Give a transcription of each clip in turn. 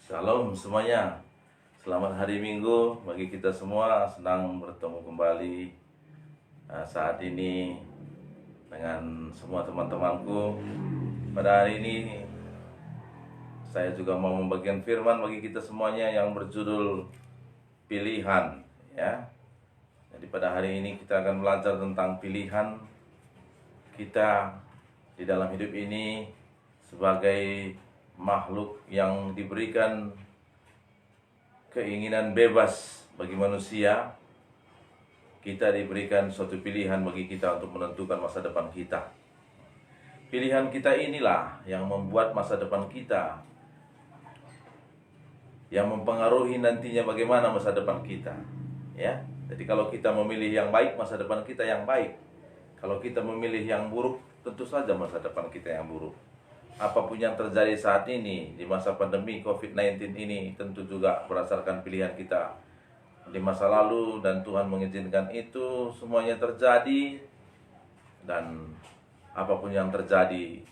Shalom semuanya. Selamat hari Minggu bagi kita semua. Senang bertemu kembali saat ini dengan semua teman-temanku. Pada hari ini saya juga mau membagikan firman bagi kita semuanya yang berjudul pilihan, ya. Jadi pada hari ini kita akan belajar tentang pilihan kita di dalam hidup ini sebagai makhluk yang diberikan keinginan bebas bagi manusia. Kita diberikan suatu pilihan bagi kita untuk menentukan masa depan kita. Pilihan kita inilah yang membuat masa depan kita, yang mempengaruhi nantinya bagaimana masa depan kita, ya. Jadi kalau kita memilih yang baik, masa depan kita yang baik. Kalau kita memilih yang buruk, tentu saja masa depan kita yang buruk. Apapun yang terjadi saat ini di masa pandemi COVID-19 ini tentu juga berdasarkan pilihan kita di masa lalu, dan Tuhan mengizinkan itu semuanya terjadi. Dan apapun yang terjadi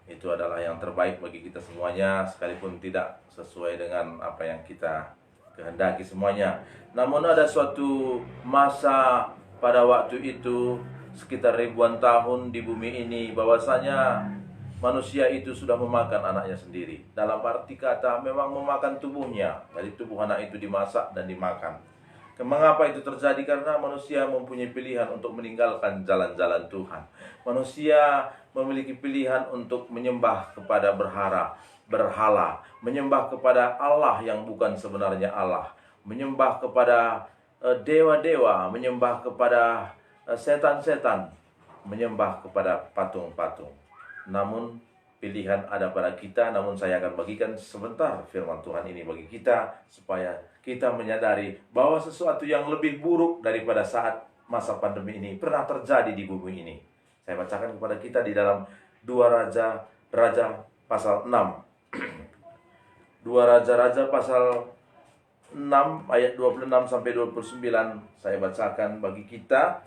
itu adalah yang terbaik bagi kita semuanya, sekalipun tidak sesuai dengan apa yang kita kehendaki semuanya. Namun ada suatu masa pada waktu itu, sekitar ribuan tahun di bumi ini, bahwasanya manusia itu sudah memakan anaknya sendiri. Dalam arti kata memang memakan tubuhnya. Dari tubuh anak itu dimasak dan dimakan. Mengapa itu terjadi? Karena manusia mempunyai pilihan untuk meninggalkan jalan-jalan Tuhan. Manusia memiliki pilihan untuk menyembah kepada berhala, menyembah kepada Allah yang bukan sebenarnya Allah, menyembah kepada dewa-dewa, menyembah kepada setan-setan, menyembah kepada patung-patung. Namun pilihan ada pada kita. Namun saya akan bagikan sebentar firman Tuhan ini bagi kita, supaya kita menyadari bahwa sesuatu yang lebih buruk daripada saat masa pandemi ini pernah terjadi di bumi ini. Saya bacakan kepada kita di dalam 2 Raja pasal 6. 2 Raja pasal 6 ayat 26 sampai 29 saya bacakan bagi kita.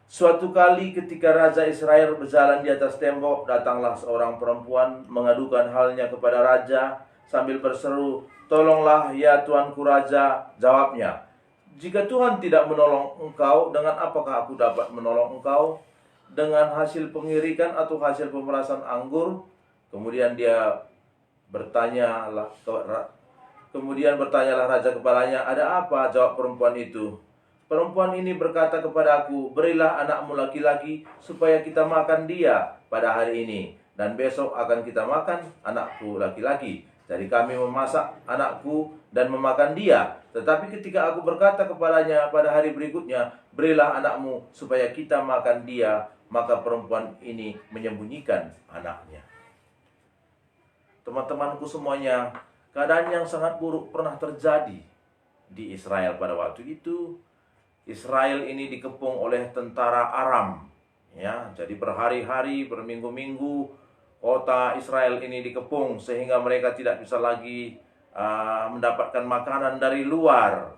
Suatu kali ketika Raja Israel berjalan di atas tembok, datanglah seorang perempuan mengadukan halnya kepada raja sambil berseru, "Tolonglah ya tuanku raja." Jawabnya, "Jika Tuhan tidak menolong engkau, dengan apakah aku dapat menolong engkau? Dengan hasil pengirikan atau hasil pemerasan anggur?" Kemudian bertanyalah raja kepadanya, "Ada apa?" Jawab perempuan itu. "Perempuan ini berkata kepadaku, berilah anakmu laki-laki supaya kita makan dia pada hari ini, dan besok akan kita makan anakku laki-laki. Jadi kami memasak anakku dan memakan dia. Tetapi ketika aku berkata kepadanya pada hari berikutnya, berilah anakmu supaya kita makan dia, maka perempuan ini menyembunyikan anaknya." Teman-temanku semuanya, keadaan yang sangat buruk pernah terjadi di Israel pada waktu itu. Israel ini dikepung oleh tentara Aram, ya. Jadi berhari-hari, berminggu-minggu kota Israel ini dikepung, sehingga mereka tidak bisa lagi mendapatkan makanan dari luar,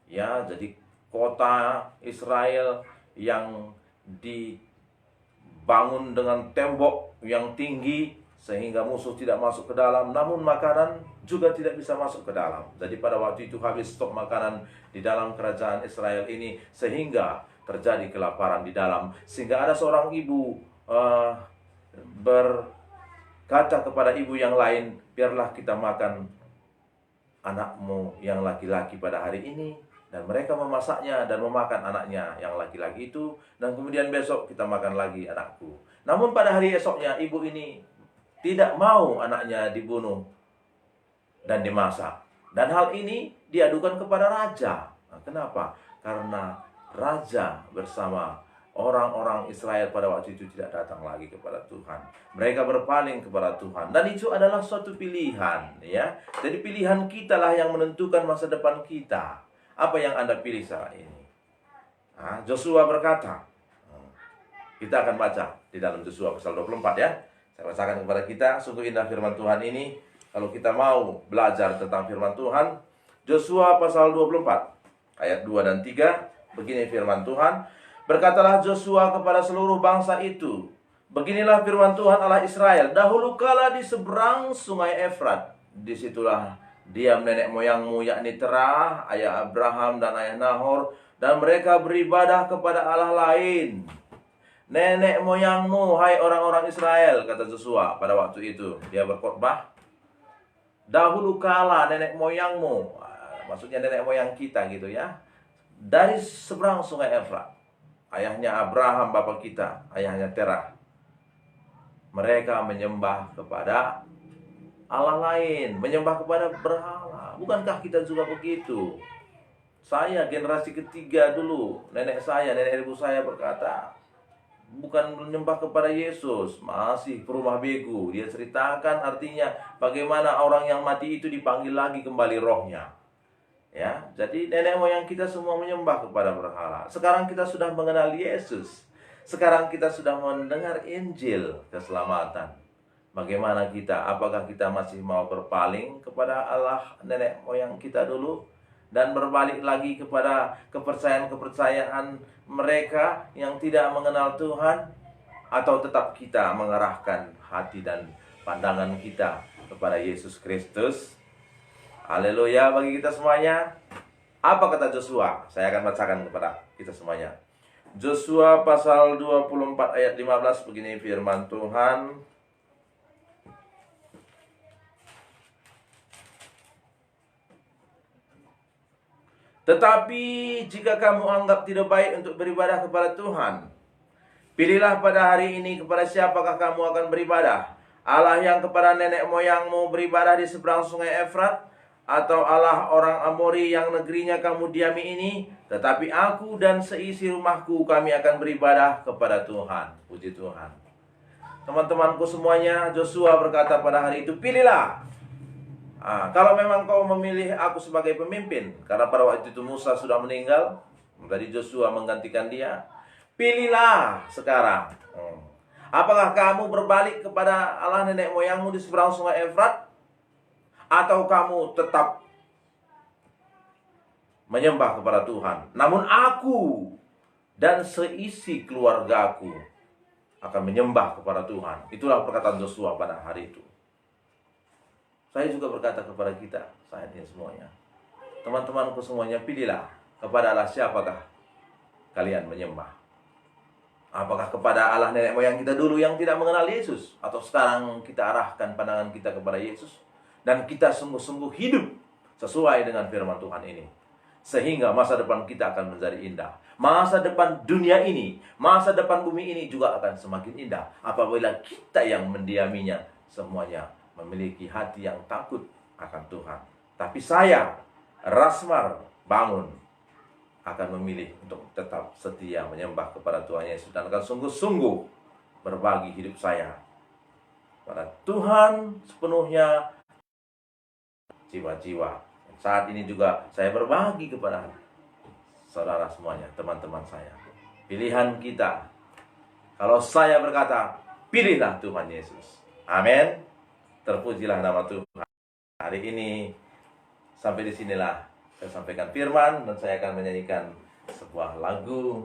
ya. Jadi kota Israel yang dibangun dengan tembok yang tinggi sehingga musuh tidak masuk ke dalam, namun makanan juga tidak bisa masuk ke dalam. Jadi pada waktu itu habis stok makanan di dalam kerajaan Israel ini, sehingga terjadi kelaparan di dalam. Sehingga ada seorang ibu berkata kepada ibu yang lain, "Biarlah kita makan anakmu yang laki-laki pada hari ini." Dan mereka memasaknya dan memakan anaknya yang laki-laki itu, dan kemudian besok kita makan lagi anakku. Namun pada hari esoknya ibu ini tidak mau anaknya dibunuh dan dimasak. Dan hal ini diadukan kepada raja. Nah, kenapa? Karena raja bersama orang-orang Israel pada waktu itu tidak datang lagi kepada Tuhan. Mereka berpaling kepada Tuhan. Dan itu adalah suatu pilihan, ya. Jadi pilihan kita lah yang menentukan masa depan kita. Apa yang Anda pilih saat ini? Joshua berkata, kita akan baca di dalam Joshua pasal 24, ya. Saya bacakan kepada kita, sungguh indah firman Tuhan ini. Kalau kita mau belajar tentang firman Tuhan, Joshua pasal 24 ayat 2 dan 3, begini firman Tuhan. "Berkatalah Joshua kepada seluruh bangsa itu, beginilah firman Tuhan Allah Israel, dahulu kala di seberang sungai Efrat, disitulah Diam nenek moyangmu yakni Terah, ayah Abraham dan ayah Nahor, dan mereka beribadah kepada Allah lain. Nenek moyangmu, hai orang-orang Israel, kata Joshua pada waktu itu. Dia berkhotbah, dahulu kala nenek moyangmu, maksudnya nenek moyang kita gitu ya, dari seberang sungai Efrat. Ayahnya Abraham, bapak kita, ayahnya Terah. Mereka menyembah kepada Allah lain, menyembah kepada berhala. Bukankah kita juga begitu? Saya generasi ketiga dulu, nenek saya, nenek ibu saya berkata, bukan menyembah kepada Yesus, masih perumah begu. Dia ceritakan artinya bagaimana orang yang mati itu dipanggil lagi kembali rohnya. Ya, jadi nenek moyang kita semua menyembah kepada berhala. Sekarang kita sudah mengenal Yesus. Sekarang kita sudah mendengar Injil keselamatan. Bagaimana kita? Apakah kita masih mau berpaling kepada Allah nenek moyang kita dulu dan berbalik lagi kepada kepercayaan-kepercayaan mereka yang tidak mengenal Tuhan, atau tetap kita mengarahkan hati dan pandangan kita kepada Yesus Kristus? Haleluya bagi kita semuanya. Apa kata Joshua? Saya akan bacakan kepada kita semuanya. Joshua pasal 24 ayat 15, begini firman Tuhan. Tetapi jika kamu anggap tidak baik untuk beribadah kepada Tuhan, pilihlah pada hari ini kepada siapakah kamu akan beribadah. Allah yang kepada nenek moyangmu beribadah di seberang sungai Efrat, atau Allah orang Amori yang negerinya kamu diami ini. Tetapi aku dan seisi rumahku, kami akan beribadah kepada Tuhan. Puji Tuhan. Teman-temanku semuanya, Joshua berkata pada hari itu, pilihlah. Kalau memang kau memilih aku sebagai pemimpin, karena pada waktu itu Musa sudah meninggal, jadi Joshua menggantikan dia. Pilihlah sekarang. Apakah kamu berbalik kepada Allah nenek moyangmu di seberang sungai Efrat, atau kamu tetap menyembah kepada Tuhan? Namun aku dan seisi keluargaku akan menyembah kepada Tuhan. Itulah perkataan Joshua pada hari itu. Saya juga berkata kepada kita saat ini semuanya, teman-temanku semuanya, pilihlah kepada Allah siapakah kalian menyembah. Apakah kepada Allah nenek moyang kita dulu yang tidak mengenal Yesus, atau sekarang kita arahkan pandangan kita kepada Yesus dan kita sungguh-sungguh hidup sesuai dengan firman Tuhan ini, sehingga masa depan kita akan menjadi indah. Masa depan dunia ini, masa depan bumi ini juga akan semakin indah apabila kita yang mendiaminya semuanya memiliki hati yang takut akan Tuhan. Tapi saya, Rasmar Bangun, akan memilih untuk tetap setia menyembah kepada Tuhan Yesus dan akan sungguh-sungguh berbagi hidup saya pada Tuhan sepenuhnya, jiwa-jiwa. Saat ini juga saya berbagi kepada saudara semuanya, teman-teman saya. Pilihan kita, kalau saya berkata, pilihlah Tuhan Yesus. Amin. Terpujilah nama Tuhan. Hari ini sampai di sinilah saya sampaikan firman, dan saya akan menyanyikan sebuah lagu,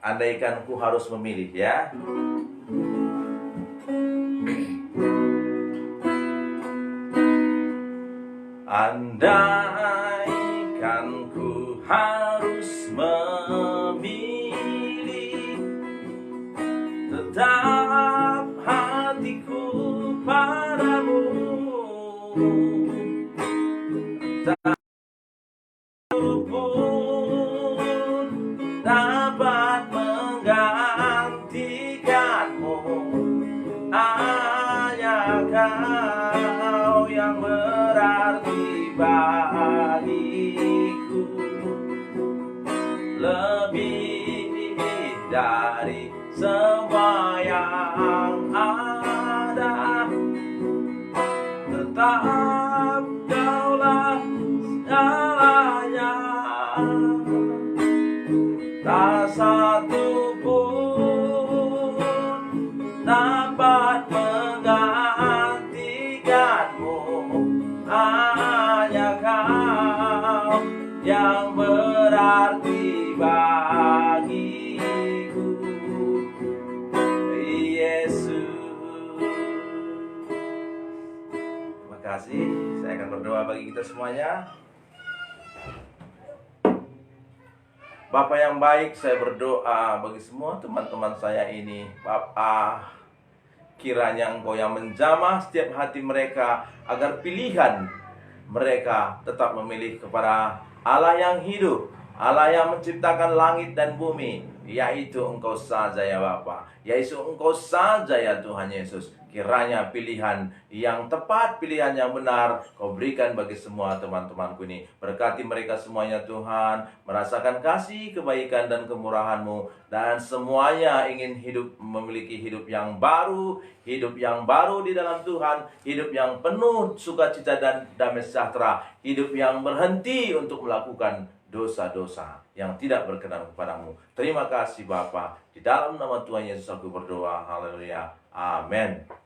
Andaikan Ku Harus Memilih, ya. Andaikan ku harus memilih, tetap hatiku padamu, tak pun dapat menggantikanmu. Hanya Kau yang berarti bagiku, lebih dari semua yang ada. Tetap Kaulah segalanya, tak satu pun dapat menggantikanmu. Hanya Kau yang berarti bagiku, Yesus. Terima kasih. Saya akan berdoa bagi kita semuanya. Bapa yang baik, saya berdoa bagi semua teman-teman saya ini. Bapa, kiranya Engkau yang menjamah setiap hati mereka, agar pilihan mereka tetap memilih kepada Allah yang hidup, Allah yang menciptakan langit dan bumi, yaitu Engkau saja ya Bapa, yaitu Engkau saja ya Tuhan Yesus. Kiranya pilihan yang tepat, pilihan yang benar Kau berikan bagi semua teman-temanku ini. Berkati mereka semuanya Tuhan, merasakan kasih, kebaikan dan kemurahan-Mu, dan semuanya ingin hidup, memiliki hidup yang baru di dalam Tuhan, hidup yang penuh sukacita dan damai sejahtera, hidup yang berhenti untuk melakukan dosa-dosa yang tidak berkenan kepadamu. Terima kasih Bapa. Di dalam nama Tuhan Yesus aku berdoa. Haleluya. Amin.